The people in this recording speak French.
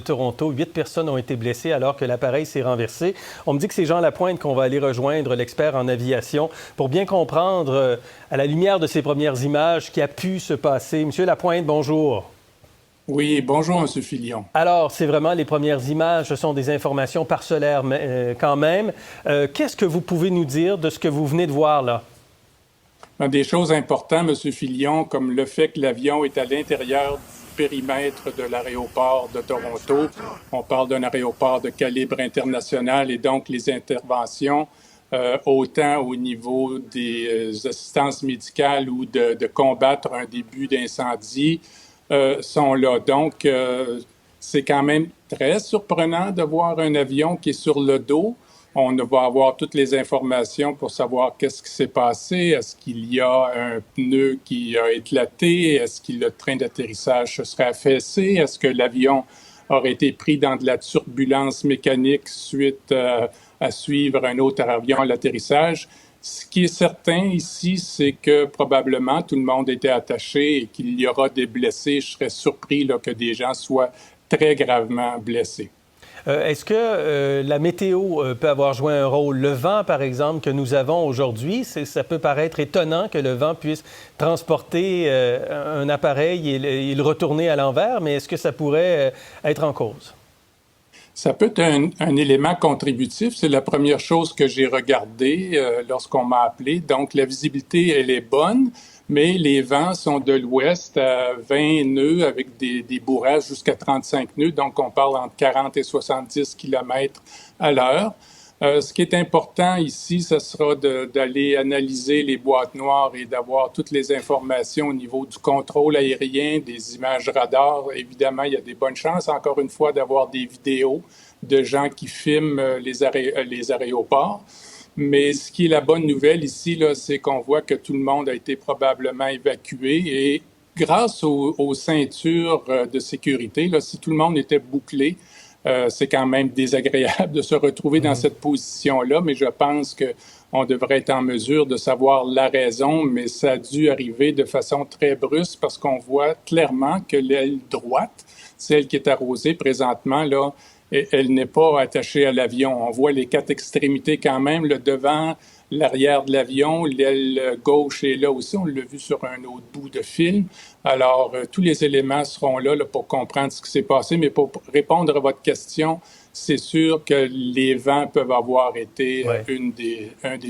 Toronto, 8 personnes ont été blessées alors que l'appareil s'est renversé. On me dit que c'est Jean Lapointe qu'on va aller rejoindre, l'expert en aviation, pour bien comprendre, à la lumière de ces premières images, ce qui a pu se passer. Monsieur Lapointe, bonjour. Oui, bonjour, M. Filion. Alors, c'est vraiment les premières images, ce sont des informations parcellaires quand même. Qu'est-ce que vous pouvez nous dire de ce que vous venez de voir là? Des choses importantes, M. Filion, comme le fait que l'avion est à l'intérieur du périmètre de l'aéroport de Toronto. On parle d'un aéroport de calibre international et donc les interventions, autant au niveau des assistances médicales ou de combattre un début d'incendie, sont là. Donc, c'est quand même très surprenant de voir un avion qui est sur le dos. On va avoir toutes les informations pour savoir qu'est-ce qui s'est passé. Est-ce qu'il y a un pneu qui a éclaté? Est-ce que le train d'atterrissage se serait affaissé? Est-ce que l'avion aurait été pris dans de la turbulence mécanique suite à suivre un autre avion à l'atterrissage? Ce qui est certain ici, c'est que probablement tout le monde était attaché et qu'il y aura des blessés. Je serais surpris là, que des gens soient très gravement blessés. Est-ce que la météo peut avoir joué un rôle? Le vent, par exemple, que nous avons aujourd'hui, ça peut paraître étonnant que le vent puisse transporter un appareil et le retourner à l'envers, mais est-ce que ça pourrait être en cause? Ça peut être un élément contributif. C'est la première chose que j'ai regardée lorsqu'on m'a appelé. Donc, la visibilité, elle est bonne, mais les vents sont de l'ouest à 20 nœuds avec des bourrages jusqu'à 35 nœuds. Donc, on parle entre 40 et 70 km à l'heure. Ce qui est important ici, ce sera d'aller analyser les boîtes noires et d'avoir toutes les informations au niveau du contrôle aérien, des images radars. Évidemment, il y a des bonnes chances, encore une fois, d'avoir des vidéos de gens qui filment les aéroports. Mais ce qui est la bonne nouvelle ici, là, c'est qu'on voit que tout le monde a été probablement évacué et grâce aux ceintures de sécurité, là, si tout le monde était bouclé, c'est quand même désagréable de se retrouver dans cette position-là, mais je pense qu'on devrait être en mesure de savoir la raison, mais ça a dû arriver de façon très brusque parce qu'on voit clairement que l'aile droite, celle qui est arrosée présentement, là, elle n'est pas attachée à l'avion. On voit les quatre extrémités quand même, le devant, l'arrière de l'avion, l'aile gauche est là aussi. On l'a vu sur un autre bout de film. Alors, tous les éléments seront là, pour comprendre ce qui s'est passé. Mais pour répondre à votre question, c'est sûr que les vents peuvent avoir été Ouais. un des